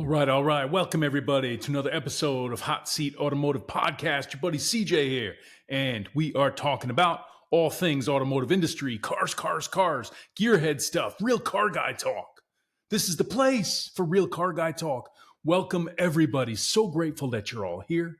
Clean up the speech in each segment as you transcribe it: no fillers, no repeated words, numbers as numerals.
All right. Welcome everybody to another episode of Hot Seat Automotive Podcast. Your buddy CJ here, and we are talking about all things automotive industry, cars, gearhead stuff, real car guy talk. This is the place for real car guy talk. Welcome everybody. So grateful that you're all here.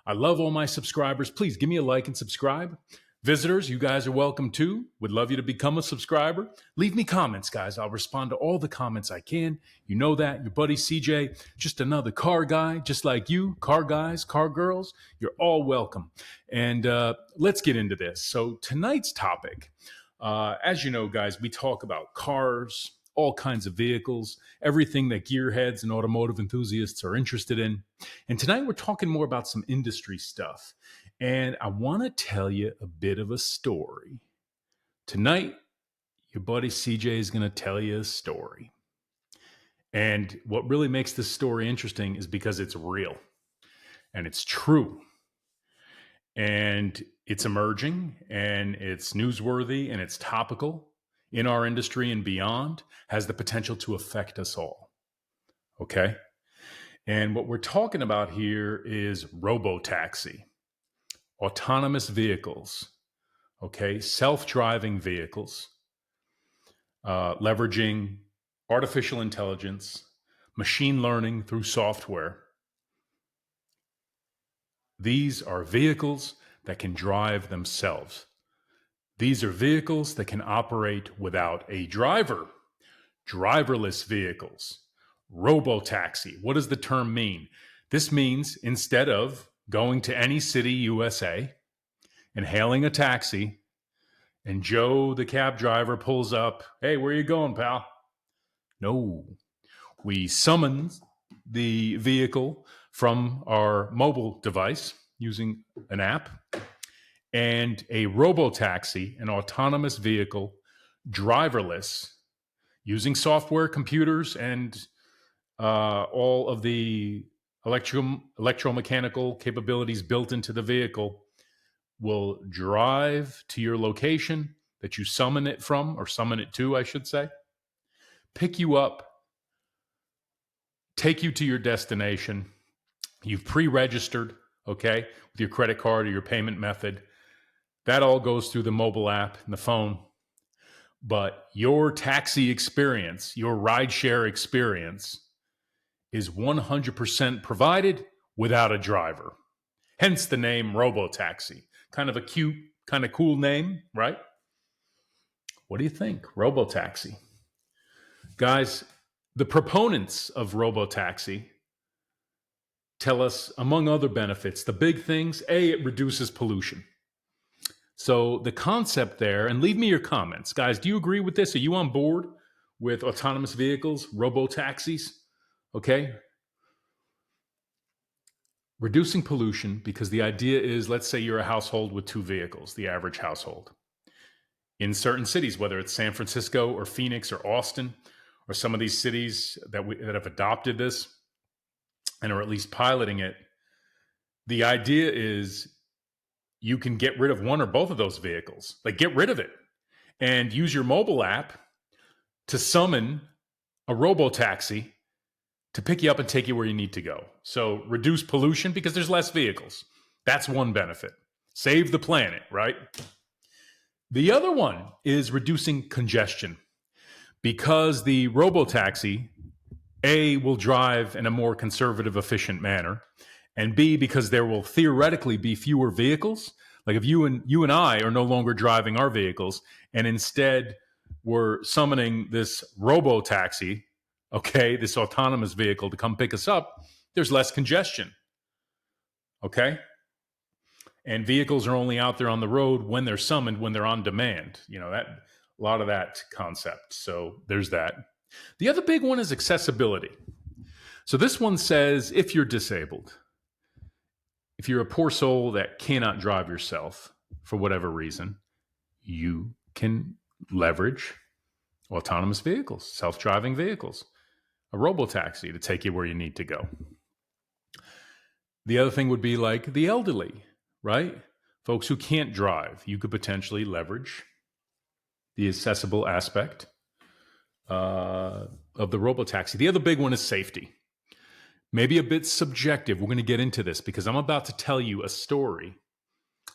I love all my subscribers. Please give me a like and subscribe. Visitors, you guys are welcome too. Would love you to become a subscriber. Leave me comments, guys. I'll respond to all the comments I can. You know that. Your buddy CJ, just another car guy, just like you. Car guys, car girls, you're all welcome. And let's get into this. So tonight's topic, as you know, guys, we talk about cars, all kinds of vehicles, everything that gearheads and automotive enthusiasts are interested in. And tonight we're talking more about some industry stuff. And I want to tell you a bit of a story. Tonight, your buddy CJ is going to tell you a story. And what really makes this story interesting is because it's real and it's true. And it's emerging and it's newsworthy and it's topical in our industry and beyond, has the potential to affect us all. Okay? And what we're talking about here is robo-taxi. Autonomous vehicles, okay, self-driving vehicles, leveraging artificial intelligence, machine learning through software. These are vehicles that can drive themselves. These are vehicles that can operate without a driver. Driverless vehicles, robo-taxi. What does the term mean? This means instead of going to any city, USA, and hailing a taxi, and Joe, the cab driver, pulls up, "Hey, where you going, pal?" No. We summon the vehicle from our mobile device using an app, and a robo-taxi, an autonomous vehicle, driverless, using software, computers, and all of the electromechanical capabilities built into the vehicle, will drive to your location that you summon it from, or summon it to, I should say, pick you up, take you to your destination. You've pre-registered, okay, with your credit card or your payment method. That all goes through the mobile app and the phone. But your taxi experience, your rideshare experience, is 100% provided without a driver. Hence the name Robo-taxi. Kind of a cute, kind of cool name, right? What do you think? Robo-taxi. Guys, the proponents of Robo-taxi tell us, among other benefits, the big things, A, it reduces pollution. So the concept there, and leave me your comments. Guys, do you agree with this? Are you on board with autonomous vehicles, robo-taxis? Okay. Reducing pollution, because the idea is, let's say you're a household with two vehicles, the average household. In certain cities, whether it's San Francisco or Phoenix or Austin, or some of these cities that have adopted this and are at least piloting it, the idea is you can get rid of one or both of those vehicles. Like, get rid of it and use your mobile app to summon a robo-taxi to pick you up and take you where you need to go. So reduce pollution because there's less vehicles. That's one benefit. Save the planet, right? The other one is reducing congestion, because the robo-taxi, A, will drive in a more conservative, efficient manner, and B, because there will theoretically be fewer vehicles. Like if you and I are no longer driving our vehicles, and instead we're summoning this robo-taxi, okay, this autonomous vehicle to come pick us up, there's less congestion, okay? And vehicles are only out there on the road when they're summoned, when they're on demand. You know, that a lot of that concept. So there's that. The other big one is accessibility. So this one says, if you're disabled, if you're a poor soul that cannot drive yourself for whatever reason, you can leverage autonomous vehicles, self-driving vehicles, a robo-taxi to take you where you need to go. The other thing would be like the elderly, right? Folks who can't drive, you could potentially leverage the accessible aspect of the robo-taxi. The other big one is safety. maybe a bit subjective. We're going to get into this because I'm about to tell you a story,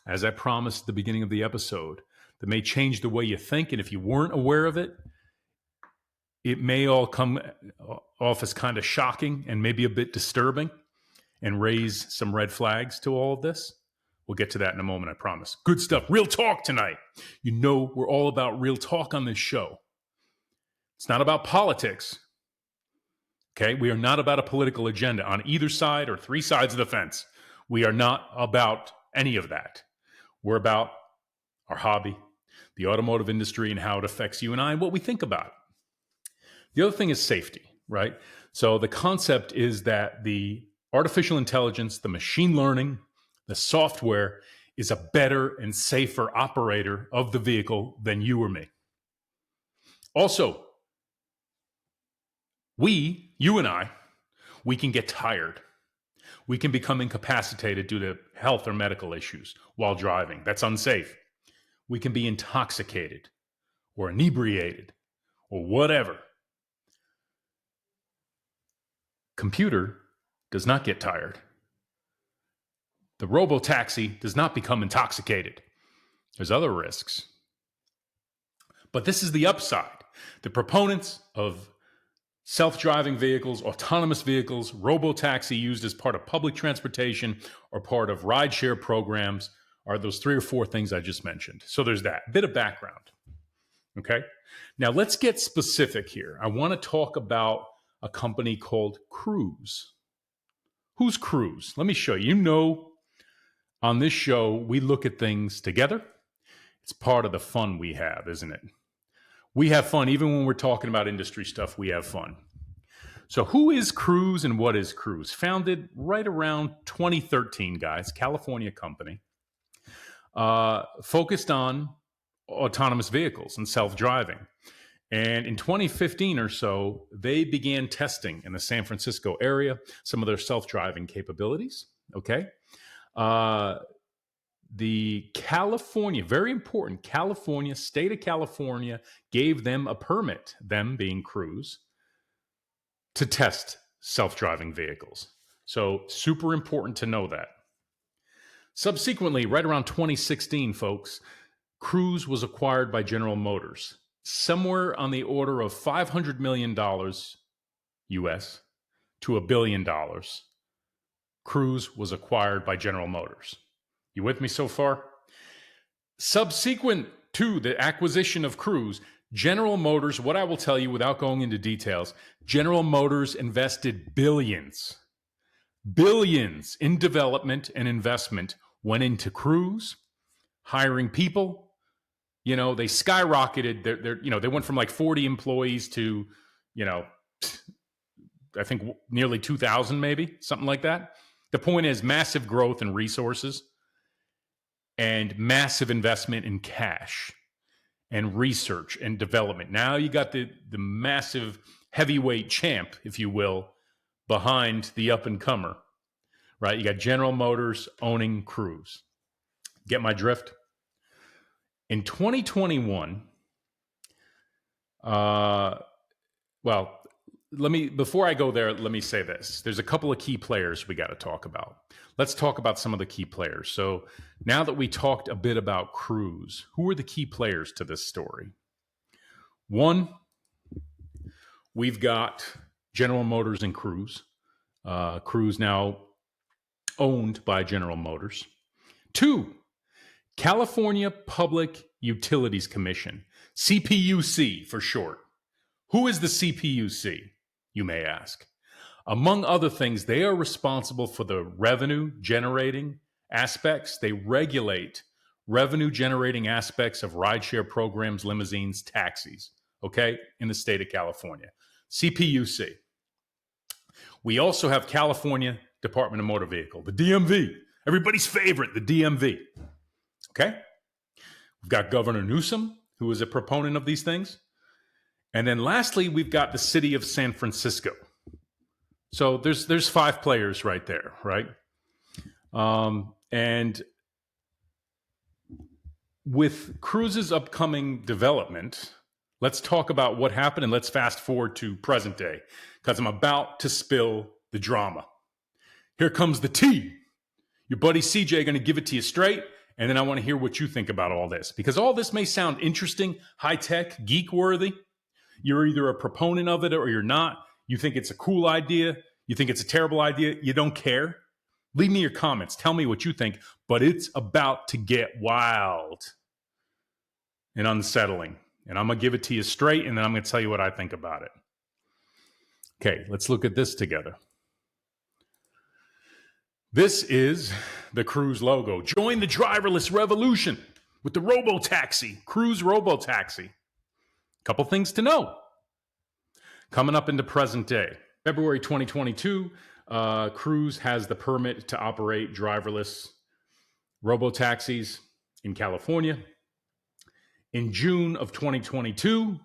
as I promised at the beginning of the episode, that may change the way you think. And if you weren't aware of it, it may all come off as kind of shocking and maybe a bit disturbing and raise some red flags to all of this. We'll get to that in a moment, I promise. Good stuff. Real talk tonight. You know, we're all about real talk on this show. It's not about politics. Okay? We are not about a political agenda on either side or three sides of the fence. We are not about any of that. We're about our hobby, the automotive industry, and how it affects you and I, and what we think about it. The other thing is safety, right? So the concept is that the artificial intelligence, the machine learning, the software is a better and safer operator of the vehicle than you or me. Also, you and I, we can get tired. We can become incapacitated due to health or medical issues while driving. That's unsafe. We can be intoxicated or inebriated or whatever. Computer does not get tired. The Robo-taxi does not become intoxicated. There's other risks. But this is the upside. The proponents of self-driving vehicles, autonomous vehicles, Robo-taxi used as part of public transportation or part of rideshare programs are those 3 or 4 things I just mentioned. So there's that. Bit of background. Okay? Now let's get specific here. I want to talk about a company called Cruise. Who's Cruise? Let me show you. You know, on this show, we look at things together. It's part of the fun we have, isn't it? We have fun. Even when we're talking about industry stuff, we have fun. So who is Cruise and what is Cruise? Founded right around 2013, guys, California company, focused on autonomous vehicles and self-driving. And in 2015 or so, they began testing in the San Francisco area some of their self-driving capabilities, okay? The California, very important, state of California gave them a permit, them being Cruise, to test self-driving vehicles. So super important to know that. Subsequently, right around 2016, folks, Cruise was acquired by General Motors, somewhere on the order of $500 million US to $1 billion. Cruise was acquired by General Motors. You with me so far? Subsequent to the acquisition of Cruise, General Motors, what I will tell you without going into details, General Motors invested billions in development and investment went into Cruise, hiring people. You know, they skyrocketed. They went from like 40 employees to, I think nearly 2,000, maybe something like that. The point is massive growth in resources and massive investment in cash and research and development. Now you got the massive heavyweight champ, if you will, behind the up-and-comer, right? You got General Motors owning Cruise. Get my drift? In 2021, before I go there, let me say this. There's a couple of key players we got to talk about. Let's talk about some of the key players. So now that we talked a bit about Cruise, who are the key players to this story? One, we've got General Motors and Cruise. Cruise now owned by General Motors. Two, California Public Utilities Commission, CPUC for short. Who is the CPUC, you may ask? Among other things, they are responsible for the revenue-generating aspects. They regulate revenue-generating aspects of rideshare programs, limousines, taxis, okay, in the state of California. CPUC. We also have California Department of Motor Vehicle, the DMV, everybody's favorite, the DMV, okay? We've got Governor Newsom, who is a proponent of these things. And then lastly, we've got the city of San Francisco. So there's 5 players right there, right? And with Cruise's upcoming development, let's talk about what happened and let's fast forward to present day because I'm about to spill the drama. Here comes the tea. Your buddy CJ going to give it to you straight, and then I want to hear what you think about all this, because all this may sound interesting, high-tech, geek-worthy. You're either a proponent of it or you're not. You think it's a cool idea. You think it's a terrible idea. You don't care. Leave me your comments. Tell me what you think, but it's about to get wild and unsettling. And I'm going to give it to you straight, and then I'm going to tell you what I think about it. Okay, let's look at this together. This is the Cruise logo. Join the driverless revolution with the Robo-taxi, Cruise Robo-taxi. Couple things to know. Coming up into present day. February 2022, Cruise has the permit to operate driverless robo-taxis in California. In June of 2022,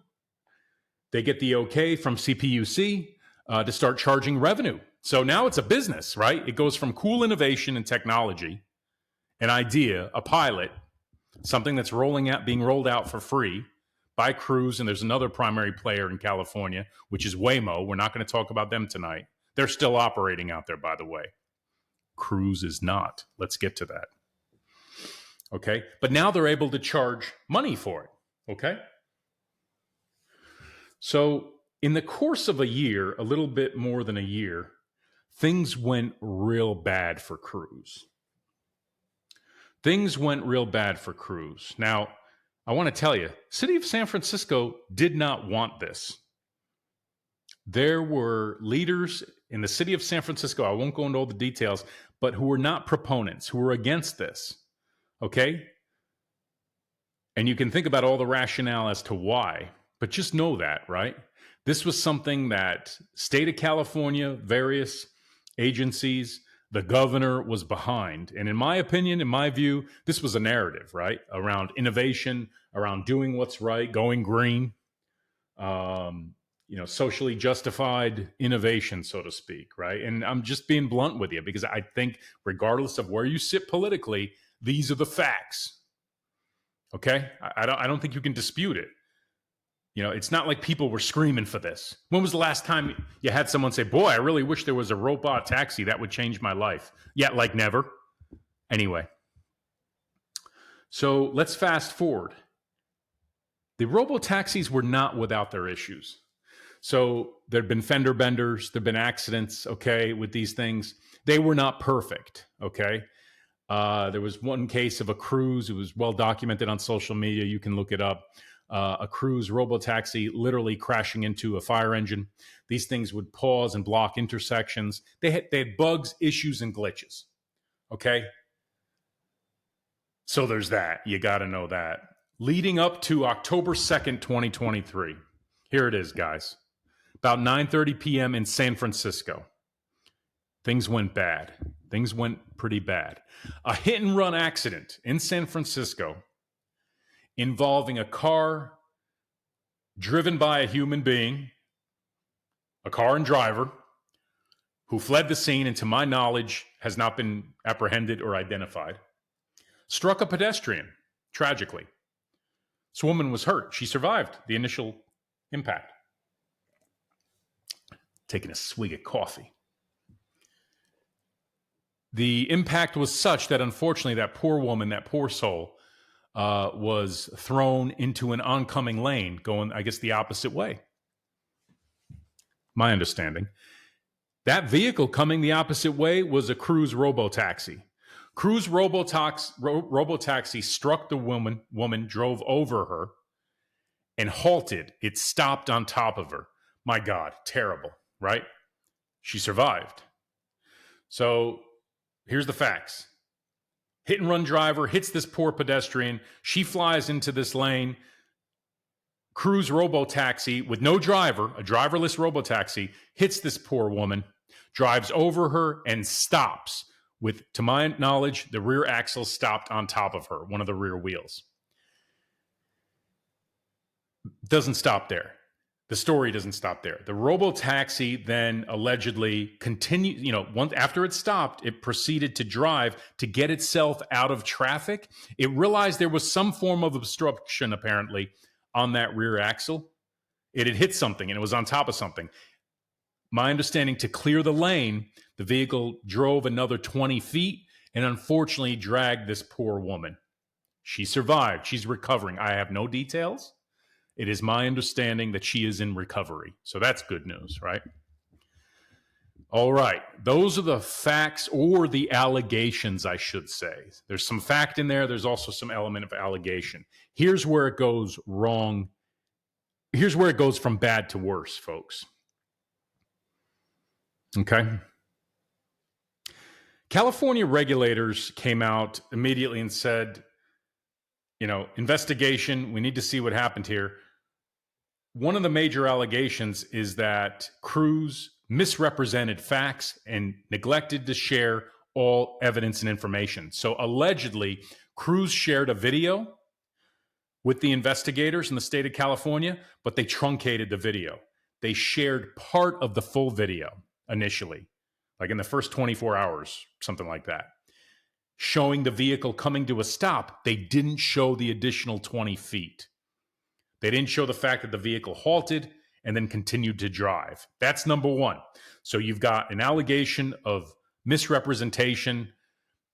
they get the okay from CPUC to start charging revenue. So now it's a business, right? It goes from cool innovation and technology, an idea, a pilot, something that's being rolled out for free by Cruise, and there's another primary player in California, which is Waymo. We're not going to talk about them tonight. They're still operating out there, by the way. Cruise is not. Let's get to that. Okay? But now they're able to charge money for it. Okay? So in the course of a year, a little bit more than a year, things went real bad for Cruise. Things went real bad for Cruise. Now, I want to tell you, city of San Francisco did not want this. There were leaders in the city of San Francisco, I won't go into all the details, but who were not proponents, who were against this. Okay? And you can think about all the rationale as to why, but just know that, right? This was something that state of California, various agencies, the governor was behind. And in my opinion, in my view, this was a narrative, right? Around innovation, around doing what's right, going green, socially justified innovation, so to speak, right? And I'm just being blunt with you because I think regardless of where you sit politically, these are the facts. Okay? I don't think you can dispute it. You know, it's not like people were screaming for this. When was the last time you had someone say, boy, I really wish there was a robot taxi that would change my life? Yeah, like never. Anyway. So let's fast forward. The robo-taxis were not without their issues. So there had been fender benders, there had been accidents, okay, with these things. They were not perfect, okay? There was one case of a Cruise. It was well documented on social media. You can look it up. A Cruise robo-taxi literally crashing into a fire engine. These things would pause and block intersections. They had bugs, issues, and glitches. Okay? So there's that. You got to know that. Leading up to October 2nd, 2023. Here it is, guys. About 9:30 p.m. in San Francisco. Things went bad. Things went pretty bad. A hit-and-run accident in San Francisco involving a car driven by a human being, a car and driver, who fled the scene and, to my knowledge, has not been apprehended or identified, struck a pedestrian, tragically. This woman was hurt. She survived the initial impact. Taking a swig of coffee. The impact was such that, unfortunately, that poor woman, that poor soul, was thrown into an oncoming lane going, I guess, the opposite way. My understanding. That vehicle coming the opposite way was a Cruise Robo-taxi. Cruise Robo-taxi struck the woman, drove over her, and halted. It stopped on top of her. My God, terrible, right? She survived. So here's the facts. Hit and run driver hits this poor pedestrian. She flies into this lane. Cruise robo-taxi with no driver, a driverless robo-taxi, hits this poor woman, drives over her, and stops with, to my knowledge, the rear axle stopped on top of her, one of the rear wheels. Doesn't stop there. The story doesn't stop there. The robo-taxi then allegedly continued, once after it stopped, it proceeded to drive to get itself out of traffic. It realized there was some form of obstruction, apparently, on that rear axle. It had hit something and it was on top of something. my understanding, to clear the lane, the vehicle drove another 20 feet and unfortunately dragged this poor woman. She survived. She's recovering. I have no details. It is my understanding that she is in recovery. So that's good news, right? All right. Those are the facts, or the allegations, I should say. There's some fact in there. There's also some element of allegation. Here's where it goes wrong. Here's where it goes from bad to worse, folks. Okay. California regulators came out immediately and said, investigation, we need to see what happened here. One of the major allegations is that Cruise misrepresented facts and neglected to share all evidence and information. So allegedly, Cruise shared a video with the investigators in the state of California, but they truncated the video. They shared part of the full video initially, like in the first 24 hours, something like that, showing the vehicle coming to a stop. They didn't show the additional 20 feet. They didn't show the fact that the vehicle halted and then continued to drive. That's number one. So you've got an allegation of misrepresentation,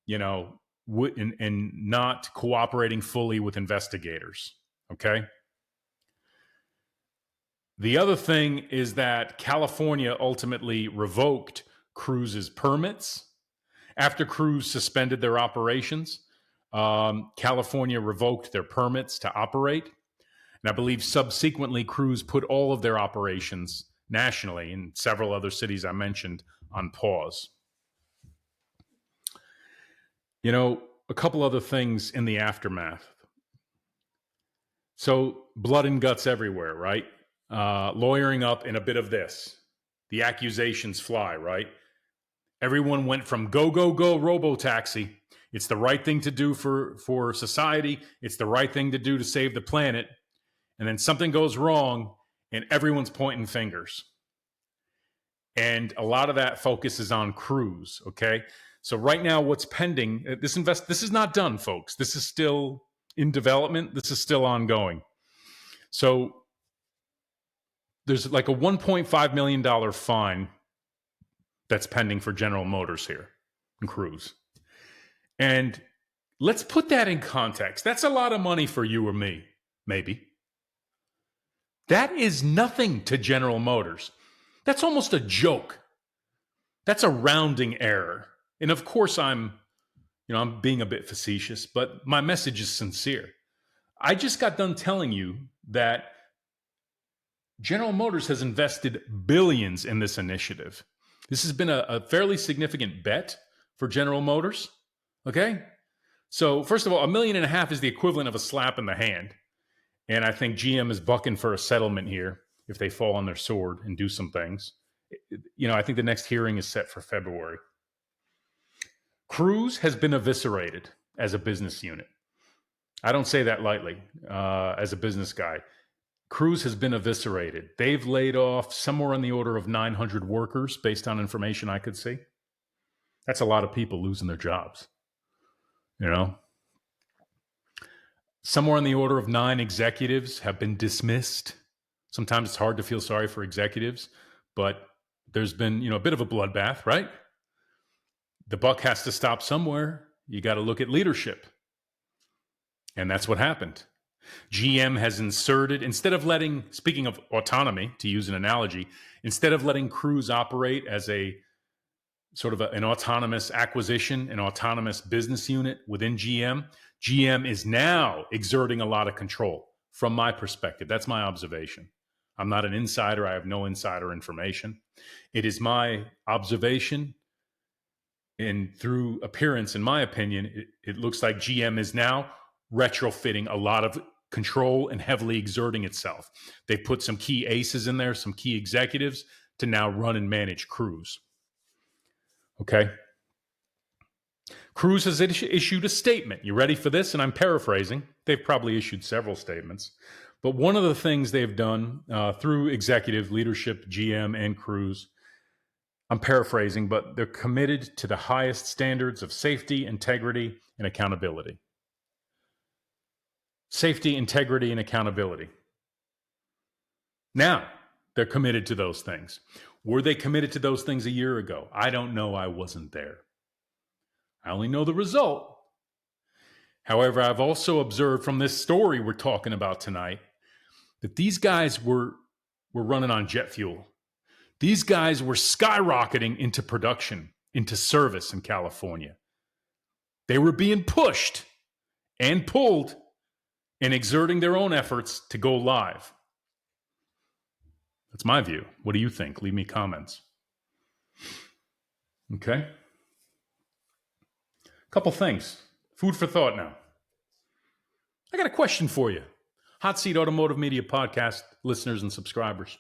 and not cooperating fully with investigators. Okay. The other thing is that California ultimately revoked Cruise's permits. After Cruise suspended their operations, California revoked their permits to operate. And I believe subsequently, Cruise put all of their operations nationally in several other cities I mentioned on pause. A couple other things in the aftermath. So blood and guts everywhere, right? Lawyering up in a bit of this. The accusations fly, right? Everyone went from go, go, go, Robo-taxi. It's the right thing to do for society. It's the right thing to do to save the planet. And then something goes wrong and everyone's pointing fingers. And a lot of that focus is on Cruise, okay? So right now what's pending, this is not done, folks. This is still in development. This is still ongoing. So there's like a $1.5 million fine that's pending for General Motors here and Cruise. And let's put that in context. That's a lot of money for you or me, maybe. That is nothing to General Motors. That's almost a joke. That's a rounding error. And of course, I'm being a bit facetious, but my message is sincere. I just got done telling you that General Motors has invested billions in this initiative. This has been a fairly significant bet for General Motors. Okay? So, first of all, $1.5 million is the equivalent of a slap in the hand. And I think GM is bucking for a settlement here if they fall on their sword and do some things. I think the next hearing is set for February. Cruise has been eviscerated as a business unit. I don't say that lightly as a business guy. Cruise has been eviscerated. They've laid off somewhere on the order of 900 workers based on information I could see. That's a lot of people losing their jobs. Somewhere on the order of 9 executives have been dismissed. Sometimes it's hard to feel sorry for executives, but there's been, a bit of a bloodbath, right? The buck has to stop somewhere. You got to look at leadership. And that's what happened. GM has inserted, instead of speaking of autonomy, to use an analogy, instead of letting Cruise operate as a sort of an autonomous acquisition, an autonomous business unit within GM, GM is now exerting a lot of control from my perspective. That's my observation. I'm not an insider. I have no insider information. It is my observation. And through appearance, in my opinion, it looks like GM is now retrofitting a lot of control and heavily exerting itself. They put some key aces in there, some key executives to now run and manage Cruise. Okay. Cruise has issued a statement. You ready for this? And I'm paraphrasing. They've probably issued several statements. But one of the things they've done through executive leadership, GM and Cruise, I'm paraphrasing, but they're committed to the highest standards of safety, integrity, and accountability. Safety, integrity, and accountability. Now, they're committed to those things. Were they committed to those things a year ago? I don't know. I wasn't there. I only know the result. However, I've also observed from this story we're talking about tonight that these guys were running on jet fuel. These guys were skyrocketing into production, into service in California. They were being pushed and pulled and exerting their own efforts to go live. That's my view. What do you think? Leave me comments. Okay. Couple things. Food for thought now. I got a question for you. Hot Seat Automotive Media Podcast listeners and subscribers.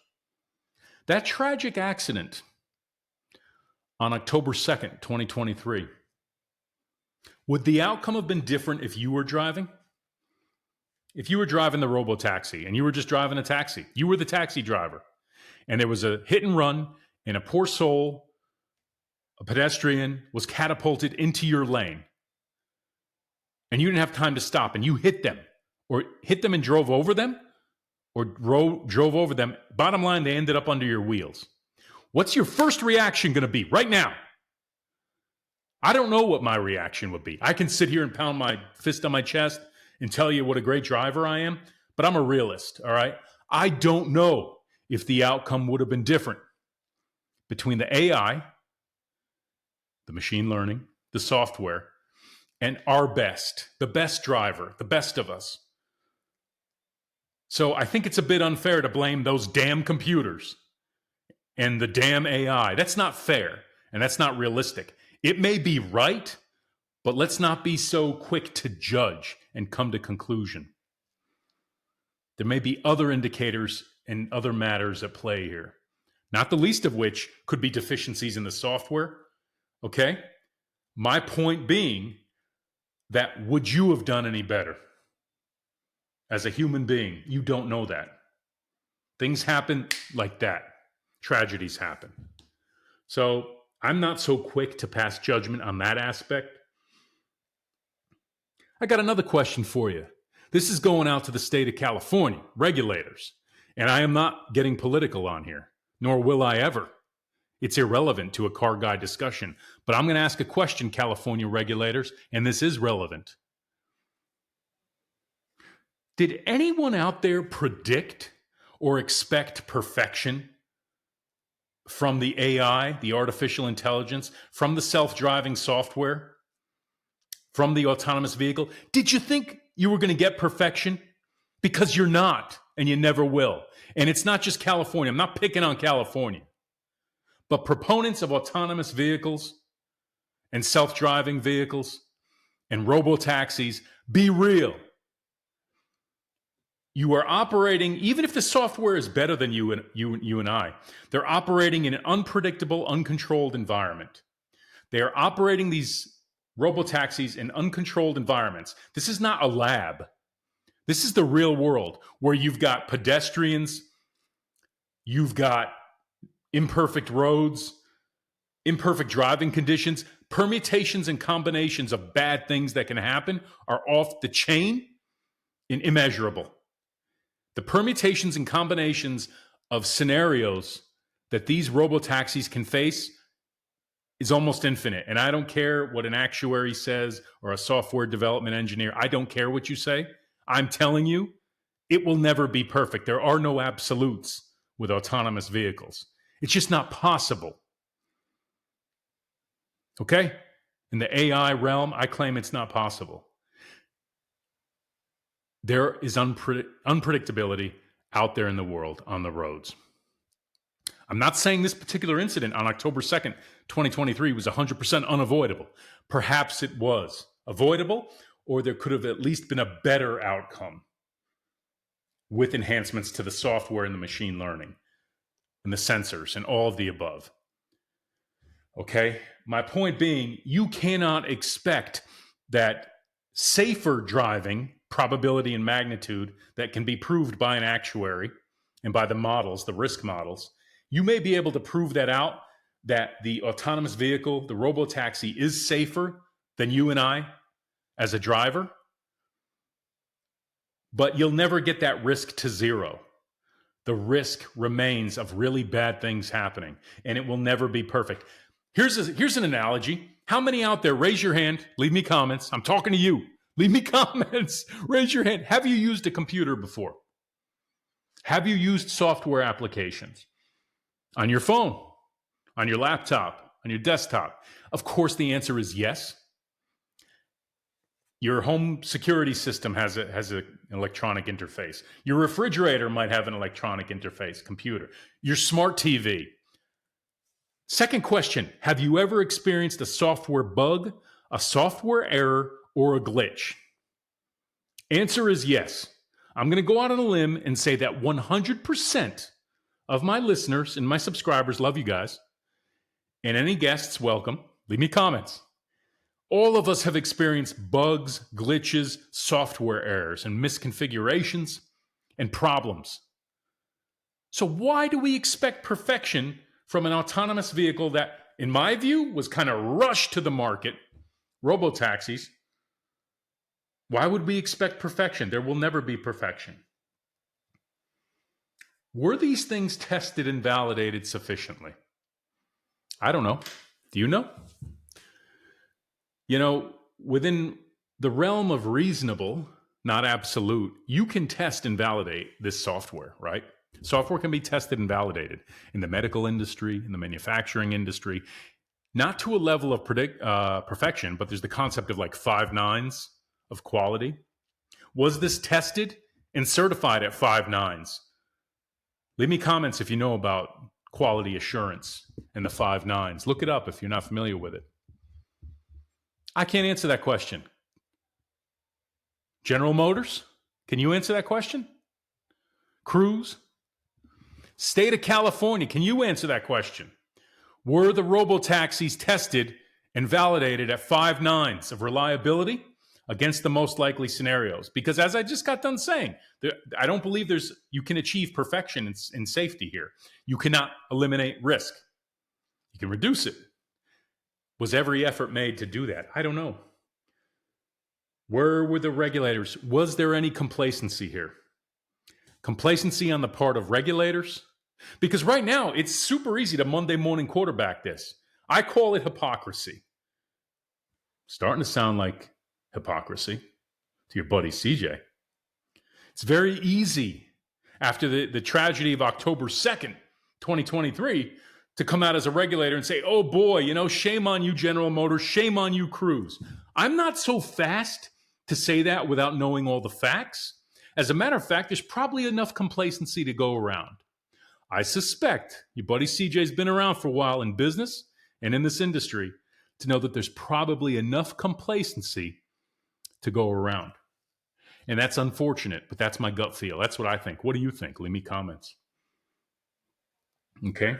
That tragic accident on October 2nd, 2023, would the outcome have been different if you were driving? If you were driving the Robo-taxi and you were just driving a taxi, you were the taxi driver, and there was a hit and run and a poor soul, a pedestrian, was catapulted into your lane, and you didn't have time to stop, and you hit them and drove over them, or drove over them. Bottom line, they ended up under your wheels. What's your first reaction going to be right now? I don't know what my reaction would be. I can sit here and pound my fist on my chest and tell you what a great driver I am, but I'm a realist, all right? I don't know if the outcome would have been different between the AI, the machine learning, the software, and our best, the best driver, the best of us. So I think it's a bit unfair to blame those damn computers and the damn AI. That's not fair, and that's not realistic. It may be right, but let's not be so quick to judge and come to conclusion. There may be other indicators and other matters at play here, not the least of which could be deficiencies in the software. Okay? My point being that would you have done any better? As a human being, you don't know that. Things happen like that. Tragedies happen. So I'm not so quick to pass judgment on that aspect. I got another question for you. This is going out to the state of California, regulators. And I am not getting political on here, nor will I ever. It's irrelevant to a car guy discussion. But I'm going to ask a question, California regulators, and this is relevant. Did anyone out there predict or expect perfection from the AI, the artificial intelligence, from the self-driving software, from the autonomous vehicle? Did you think you were going to get perfection? Because you're not, and you never will. And it's not just California. I'm not picking on California. But proponents of autonomous vehicles and self-driving vehicles and robo-taxis, be real. You are operating, even if the software is better than you and I, they're operating in an unpredictable, uncontrolled environment. They are operating these robo-taxis in uncontrolled environments. This is not a lab. This is the real world where you've got pedestrians, you've got imperfect roads, imperfect driving conditions, permutations and combinations of bad things that can happen are off the chain and immeasurable. The permutations and combinations of scenarios that these robo-taxis can face is almost infinite. And I don't care what an actuary says or a software development engineer. I don't care what you say. I'm telling you, it will never be perfect. There are no absolutes with autonomous vehicles. It's just not possible. Okay? In the AI realm, I claim it's not possible. There is unpredictability out there in the world on the roads. I'm not saying this particular incident on October 2nd, 2023 was 100% unavoidable. Perhaps it was avoidable, or there could have at least been a better outcome with enhancements to the software and the machine learning and the sensors and all of the above. Okay? My point being, you cannot expect that safer driving probability and magnitude that can be proved by an actuary and by the models, the risk models. You may be able to prove that out, that the autonomous vehicle, the robo-taxi, is safer than you and I as a driver, but you'll never get that risk to zero. the risk remains of really bad things happening, and it will never be perfect. Here's an analogy. How many out there, raise your hand, leave me comments. I'm talking to you. Leave me comments. Raise your hand. Have you used a computer before? Have you used software applications on your phone, on your laptop, on your desktop? Of course, the answer is yes. Your home security system has an electronic interface. Your refrigerator might have an electronic interface, computer. Your smart TV. Second question, have you ever experienced a software bug, a software error, or a glitch? Answer is yes. I'm going to go out on a limb and say that 100% of my listeners and my subscribers, love you guys, and any guests, welcome. Leave me comments. All of us have experienced bugs, glitches, software errors, and misconfigurations and problems. So why do we expect perfection from an autonomous vehicle that, in my view, was kind of rushed to the market, robo-taxis? Why would we expect perfection? There will never be perfection. Were these things tested and validated sufficiently? I don't know. Do you know? You know, within the realm of reasonable, not absolute, you can test and validate this software, right? Software can be tested and validated in the medical industry, in the manufacturing industry, not to a level of perfection, but there's the concept of like 5 nines of quality. Was this tested and certified at 5 nines? Leave me comments if you know about quality assurance and the 5 nines. Look it up if you're not familiar with it. I can't answer that question. General Motors, can you answer that question? Cruise? State of California, can you answer that question? Were the robo-taxis tested and validated at 5 nines of reliability against the most likely scenarios? Because as I just got done saying, I don't believe you can achieve perfection in safety here. You cannot eliminate risk. You can reduce it. Was every effort made to do that? I don't know. Where were the regulators? Was there any complacency here? Complacency on the part of regulators? Because right now, it's super easy to Monday morning quarterback this. I call it hypocrisy. Starting to sound like hypocrisy to your buddy CJ. It's very easy after the tragedy of October 2nd, 2023, to come out as a regulator and say, oh boy, shame on you, General Motors, shame on you, Cruise. I'm not so fast to say that without knowing all the facts. As a matter of fact, there's probably enough complacency to go around. I suspect your buddy CJ's been around for a while in business and in this industry to know that there's probably enough complacency to go around. And that's unfortunate, but that's my gut feel. That's what I think. What do you think? Leave me comments. Okay.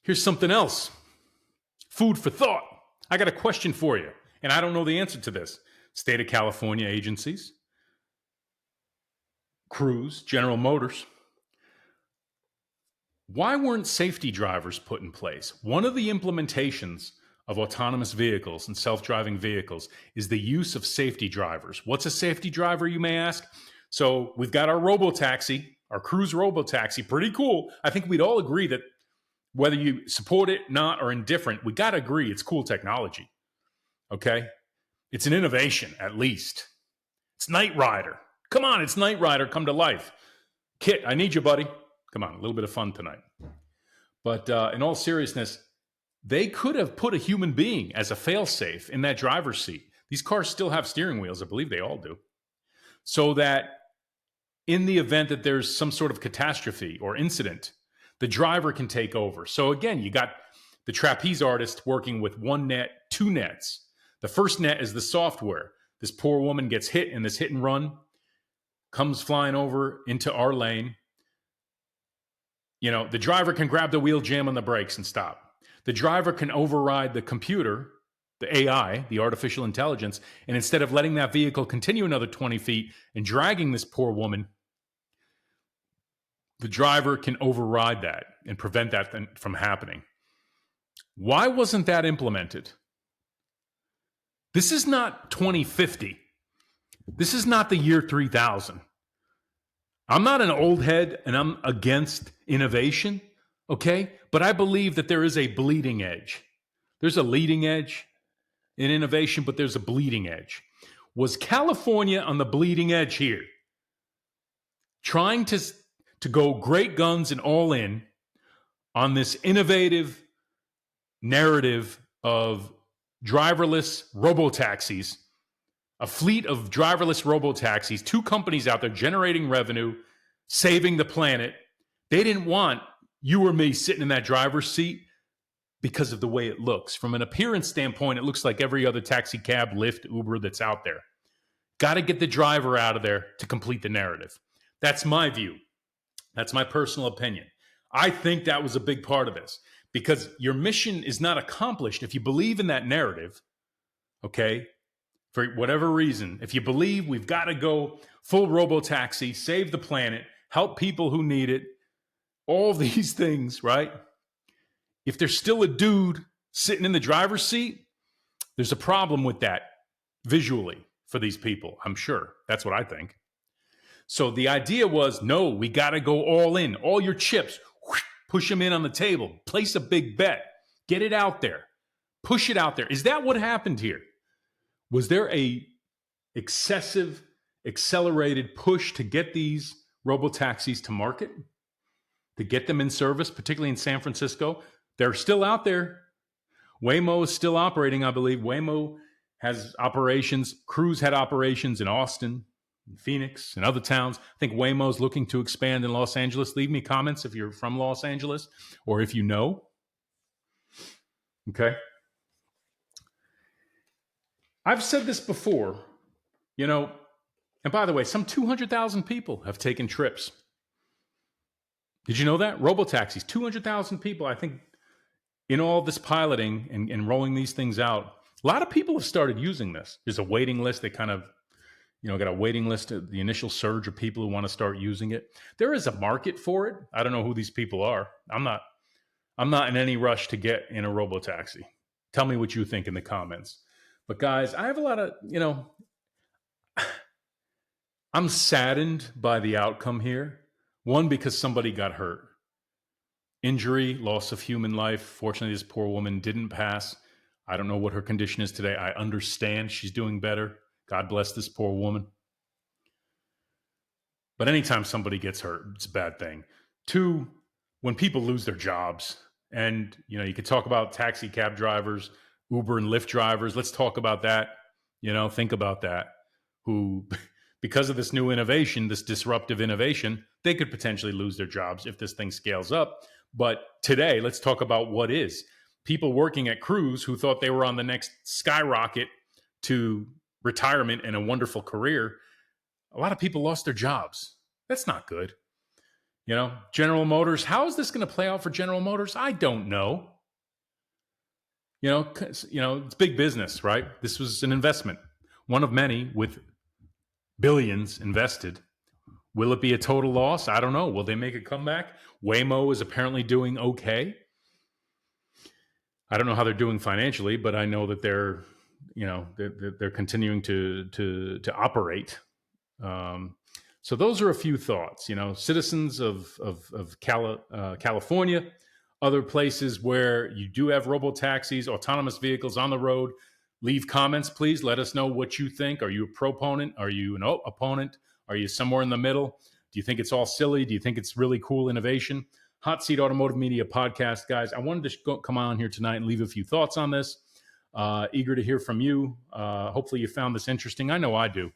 Here's something else. Food for thought. I got a question for you, and I don't know the answer to this. State of California agencies, Cruise, General Motors. Why weren't safety drivers put in place? One of the implementations of autonomous vehicles and self-driving vehicles is the use of safety drivers. What's a safety driver, you may ask? So we've got our robo-taxi, our Cruise robo-taxi, pretty cool. I think we'd all agree that whether you support it, not, or indifferent, we got to agree it's cool technology, okay? It's an innovation, at least. It's Knight Rider. Come on, it's Knight Rider come to life. Kit, I need you, buddy. Come on, a little bit of fun tonight. But in all seriousness, they could have put a human being as a fail-safe in that driver's seat. These cars still have steering wheels. I believe they all do. So that in the event that there's some sort of catastrophe or incident, the driver can take over. So again, you got the trapeze artist working with one net, 2 nets. The first net is the software. This poor woman gets hit in this hit and run, comes flying over into our lane. The driver can grab the wheel, jam on the brakes, and stop. The driver can override the computer, the AI, the artificial intelligence, and instead of letting that vehicle continue another 20 feet and dragging this poor woman, the driver can override that and prevent that from happening. Why wasn't that implemented? This is not 2050. This is not the year 3000. I'm not an old head and I'm against innovation, okay? But I believe that there is a bleeding edge. There's a leading edge in innovation, but there's a bleeding edge. Was California on the bleeding edge here, trying to go great guns and all in on this innovative narrative of driverless robo-taxis, a fleet of driverless robo-taxis, two companies out there generating revenue, saving the planet? They didn't want you or me sitting in that driver's seat because of the way it looks. From an appearance standpoint, it looks like every other taxi cab, Lyft, Uber that's out there. Got to get the driver out of there to complete the narrative. That's my view. That's my personal opinion. I think that was a big part of this, because your mission is not accomplished if you believe in that narrative, okay? For whatever reason, if you believe we've got to go full robo-taxi, save the planet, help people who need it, all these things, right? If there's still a dude sitting in the driver's seat, there's a problem with that visually for these people, I'm sure. That's what I think. So the idea was, no, we got to go all in. All your chips, whoosh, push them in on the table. Place a big bet. Get it out there. Push it out there. Is that what happened here? Was there a excessive, accelerated push to get these robo-taxis to market, to get them in service, particularly in San Francisco? They're still out there. Waymo is still operating, I believe. Waymo has operations. Cruise had operations in Austin, in Phoenix, and other towns. I think Waymo is looking to expand in Los Angeles. Leave me comments if you're from Los Angeles or if you know. Okay. I've said this before, and by the way, some 200,000 people have taken trips. Did you know that? Robo-taxis, 200,000 people, I think, in all this piloting and rolling these things out. A lot of people have started using this. There's a waiting list. They kind of, got a waiting list of the initial surge of people who want to start using it. There is a market for it. I don't know who these people are. I'm not in any rush to get in a robo-taxi. Tell me what you think in the comments. But guys, I have a lot of, I'm saddened by the outcome here. One, because somebody got hurt. Injury, loss of human life. Fortunately, this poor woman didn't pass. I don't know what her condition is today. I understand she's doing better. God bless this poor woman. But anytime somebody gets hurt, it's a bad thing. Two, when people lose their jobs, and you could talk about taxi cab drivers, Uber and Lyft drivers. Let's talk about that. Think about that. Who, because of this new innovation, this disruptive innovation, they could potentially lose their jobs if this thing scales up. But today, let's talk about what is. People working at Cruise who thought they were on the next skyrocket to retirement and a wonderful career. A lot of people lost their jobs. That's not good. General Motors, how is this going to play out for General Motors? I don't know. It's big business, right? This was an investment, one of many with billions invested. Will it be a total loss? I don't know. Will they make a comeback? Waymo is apparently doing okay. I don't know how they're doing financially, but I know that they're continuing to operate. So those are a few thoughts. Citizens of California, other places where you do have robo-taxis, autonomous vehicles on the road. Leave comments, please. Let us know what you think. Are you a proponent? Are you an opponent? Are you somewhere in the middle? Do you think it's all silly? Do you think it's really cool innovation? Hot Seat Automotive Media Podcast, guys. I wanted to come on here tonight and leave a few thoughts on this. Eager to hear from you. Hopefully you found this interesting. I know I do.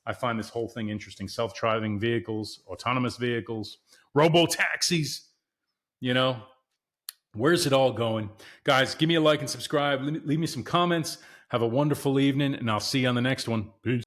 I find this whole thing interesting. Self-driving vehicles, autonomous vehicles, robo-taxis, Where's it all going? Guys, give me a like and subscribe. Leave me some comments. Have a wonderful evening, and I'll see you on the next one. Peace.